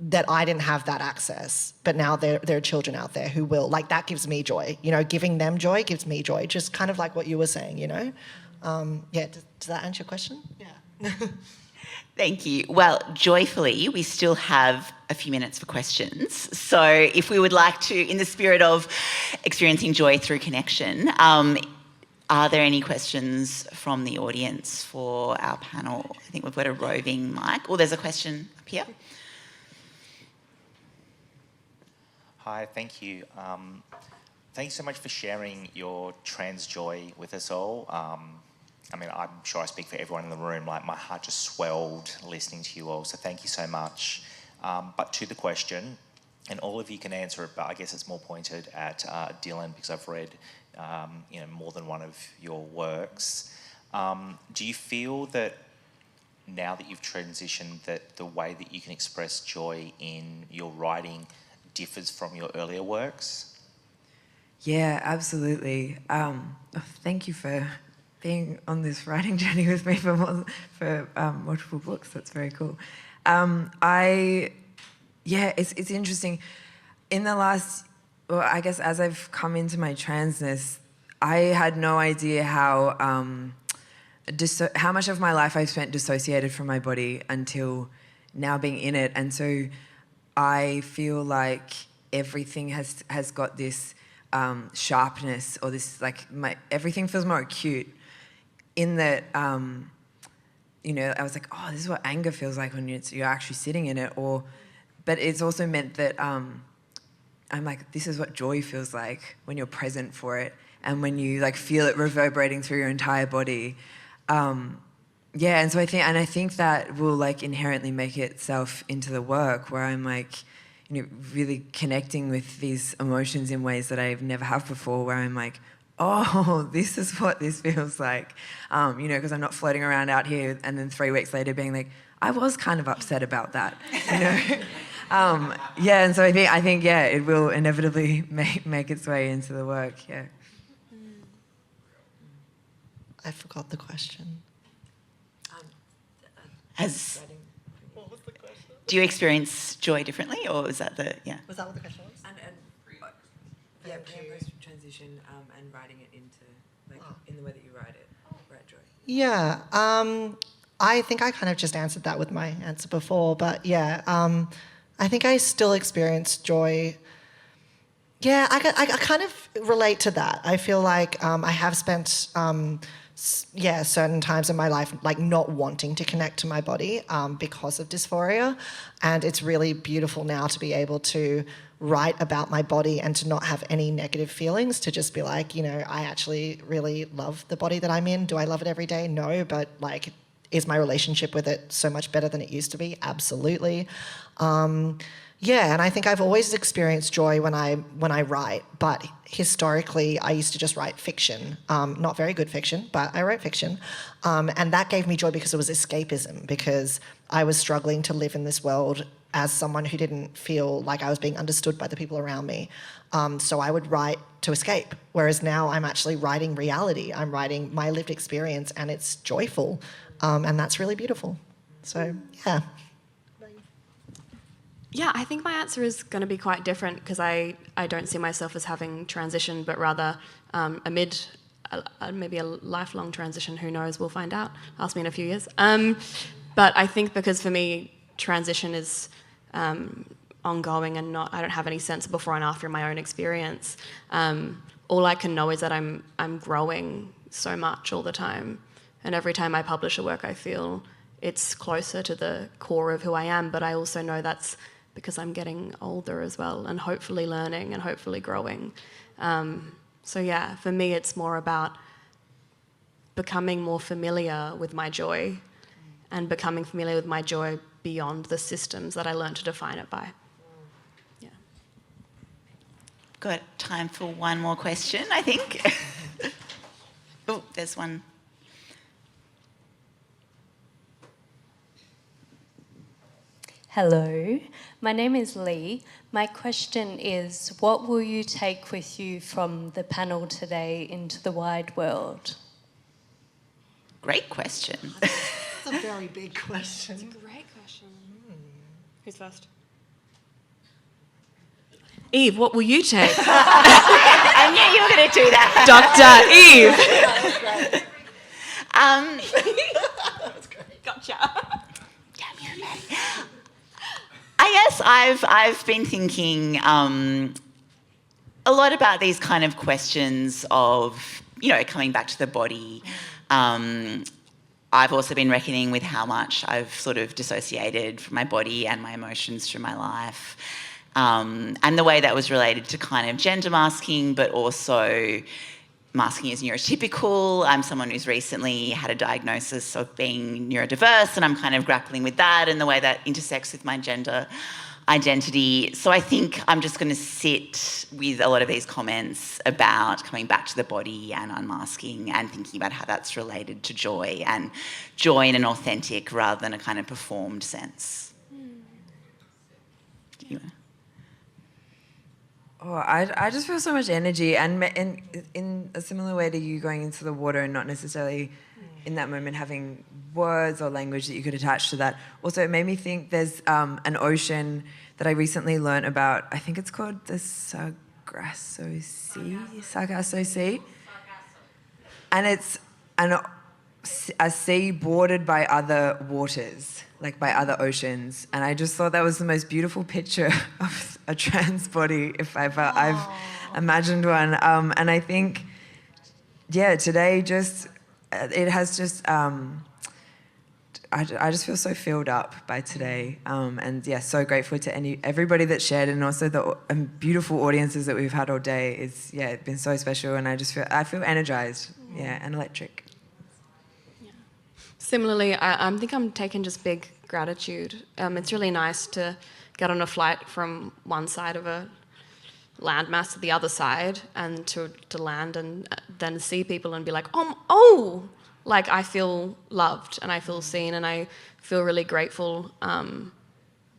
that I didn't have that access, but now there are children out there who will. That gives me joy. Giving them joy gives me joy, just kind of like what you were saying, Yeah, does that answer your question? Yeah. Thank you. Well, joyfully, we still have a few minutes for questions. So if we would like to, in the spirit of experiencing joy through connection, are there any questions from the audience for our panel? I think we've got a roving mic. Oh, there's a question up here. Hi, thank you. Thank you so much for sharing your trans joy with us all. I'm sure I speak for everyone in the room. My heart just swelled listening to you all. So thank you so much. But to the question, and all of you can answer it, but I guess it's more pointed at Dylan because I've read, more than one of your works. Do you feel that now that you've transitioned, that the way that you can express joy in your writing differs from your earlier works? Yeah, absolutely. Thank you for being on this writing journey with me for multiple books. That's very cool. It's interesting. In the last, I guess as I've come into my transness, I had no idea how much of my life I've spent dissociated from my body until now being in it. And so I feel like everything has got this sharpness or this everything feels more acute in that I was like, oh, this is what anger feels like when you're actually sitting in it, but it's also meant that I'm like, this is what joy feels like when you're present for it and when you feel it reverberating through your entire body. And so I think that will inherently make itself into the work where I'm really connecting with these emotions in ways that I've never have before, where I'm like, oh, this is what this feels like, because I'm not floating around out here and then 3 weeks later being like, I was kind of upset about that, Yeah, and so I think yeah, it will inevitably make its way into the work. Yeah. I forgot the question. Do you experience joy differently, or is that yeah? Was that what the question was? And yeah, pre and post transition, and writing it into in the way that you write joy. Yeah, I think I kind of just answered that with my answer before, but yeah, I think I still experience joy. Yeah, I kind of relate to that. I feel like I have spent, certain times in my life like not wanting to connect to my body because of dysphoria, and it's really beautiful now to be able to write about my body and to not have any negative feelings, to just be like, I actually really love the body that I'm in. Do I love it every day? No, but like, is my relationship with it so much better than it used to be? Absolutely. Yeah, and I think I've always experienced joy when I write, but historically I used to just write fiction, not very good fiction, but I wrote fiction, and that gave me joy because it was escapism, because I was struggling to live in this world as someone who didn't feel like I was being understood by the people around me. So I would write to escape, whereas now I'm actually writing reality. I'm writing my lived experience, and it's joyful, and that's really beautiful. So, yeah. Yeah, I think my answer is going to be quite different because I don't see myself as having transition, but rather amid maybe a lifelong transition. Who knows? We'll find out. Ask me in a few years. But I think because for me, transition is ongoing and I don't have any sense of before and after in my own experience. All I can know is that I'm growing so much all the time. And every time I publish a work, I feel it's closer to the core of who I am, but I also know that's because I'm getting older as well and hopefully learning and hopefully growing. So yeah, for me it's more about becoming more familiar with my joy and becoming familiar with my joy beyond the systems that I learned to define it by. Yeah. Got time for one more question, I think. Oh, there's one. Hello, my name is Lee. My question is, what will you take with you from the panel today into the wide world? Great question. That's a very big question. That's a great question. Who's first? Eve, what will you take? I knew you were going to do that. Dr. Eve. Gotcha. Damn you, Maddie. I guess I've been thinking a lot about these kind of questions of, coming back to the body. I've also been reckoning with how much I've sort of dissociated from my body and my emotions through my life. And the way that was related to kind of gender masking, but also masking as neurotypical. I'm someone who's recently had a diagnosis of being neurodiverse, and I'm kind of grappling with that and the way that intersects with my gender identity. So I think I'm just going to sit with a lot of these comments about coming back to the body and unmasking and thinking about how that's related to joy, and joy in an authentic rather than a kind of performed sense. Do you want to? Oh, I just feel so much energy, and in a similar way to you going into the water and not necessarily in that moment having words or language that you could attach to that. Also, it made me think there's an ocean that I recently learnt about. I think it's called the Sargasso Sea. And it's a sea bordered by other waters, like by other oceans. And I just thought that was the most beautiful picture of a trans body, if I've imagined one. And I think, today it has just, I just feel so filled up by today. And so grateful to everybody that shared, and also the beautiful audiences that we've had all day. It's been so special, and I feel energized, and electric. Similarly, I think I'm taking just big gratitude. It's really nice to get on a flight from one side of a landmass to the other side, and to land and then see people and be like, like I feel loved and I feel seen, and I feel really grateful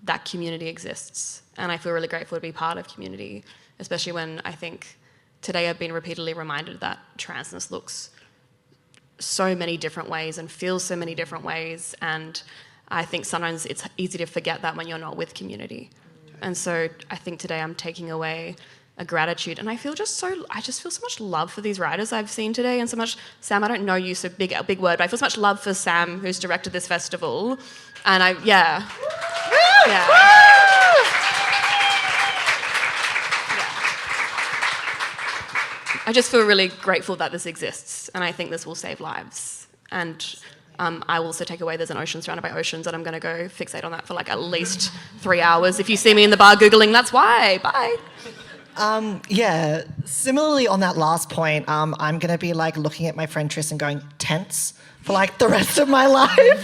that community exists. And I feel really grateful to be part of community, especially when I think today I've been repeatedly reminded that transness looks so many different ways and feels so many different ways. And I think sometimes it's easy to forget that when you're not with community. And so I think today I'm taking away a gratitude, and I just feel so much love for these writers I've seen today, and so much, Sam, I don't know you, so big word, but I feel so much love for Sam, who's directed this festival, and yeah. I just feel really grateful that this exists, and I think this will save lives. And I will also take away there's an ocean surrounded by oceans, and I'm going to go fixate on that for like at least 3 hours. If you see me in the bar Googling, that's why. Bye. Yeah, similarly on that last point, I'm going to be like looking at my friend Tristan going, tense, for like the rest of my life.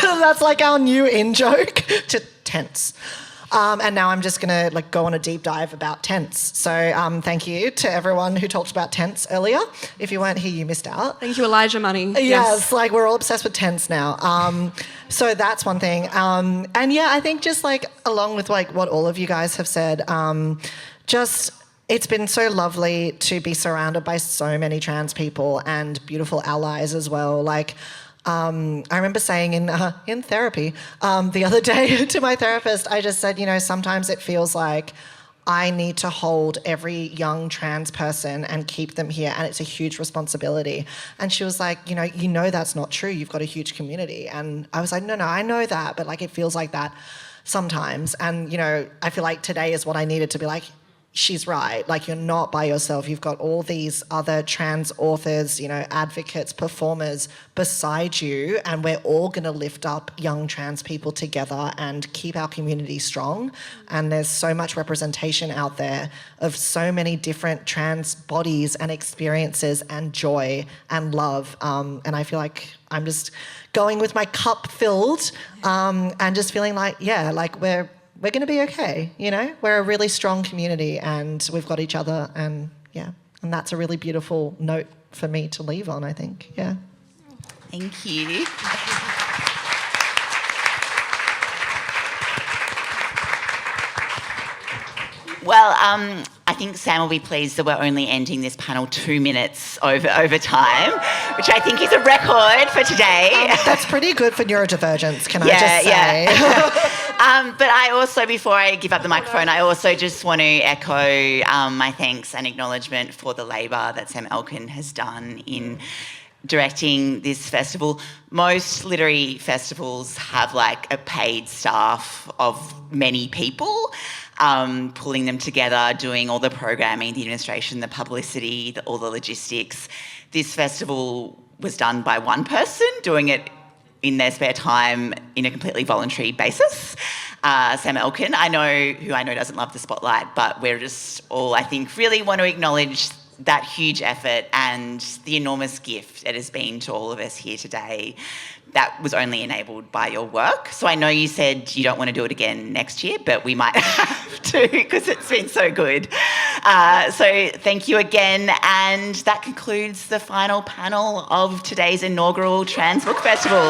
That's like our new in-joke to tense. And now I'm just going to like go on a deep dive about tense. So thank you to everyone who talked about tense earlier. If you weren't here, you missed out. Thank you, Elijah Money. Yes, like we're all obsessed with tense now. So that's one thing. And yeah, I think just like along with like what all of you guys have said, it's been so lovely to be surrounded by so many trans people and beautiful allies as well. Like, I remember saying in therapy the other day to my therapist, I just said, sometimes it feels like I need to hold every young trans person and keep them here, and it's a huge responsibility. And she was like, you know that's not true. You've got a huge community. And I was like, no, I know that, but like it feels like that sometimes. And, I feel like today is what I needed to be like, she's right. Like, you're not by yourself. You've got all these other trans authors, advocates, performers beside you, and we're all going to lift up young trans people together and keep our community strong. And there's so much representation out there of so many different trans bodies and experiences and joy and love. And I feel like I'm just going with my cup filled and just feeling like, yeah, like we're going to be okay, We're a really strong community and we've got each other, and yeah. And that's a really beautiful note for me to leave on, I think, yeah. Thank you. Well, I think Sam will be pleased that we're only ending this panel 2 minutes over time, which I think is a record for today. That's pretty good for neurodivergence, can I just say? Yeah. But I also, before I give up the microphone, I also just want to echo my thanks and acknowledgement for the labour that Sam Elkin has done in directing this festival. Most literary festivals have like a paid staff of many people, pulling them together, doing all the programming, the administration, the publicity, all the logistics. This festival was done by one person doing it in their spare time in a completely voluntary basis. Sam Elkin, who I know doesn't love the spotlight, but we're just all, I think, really want to acknowledge that huge effort and the enormous gift it has been to all of us here today. That was only enabled by your work. So I know you said you don't want to do it again next year, but we might have to because it's been so good. So thank you again. And that concludes the final panel of today's inaugural Trans Book Festival.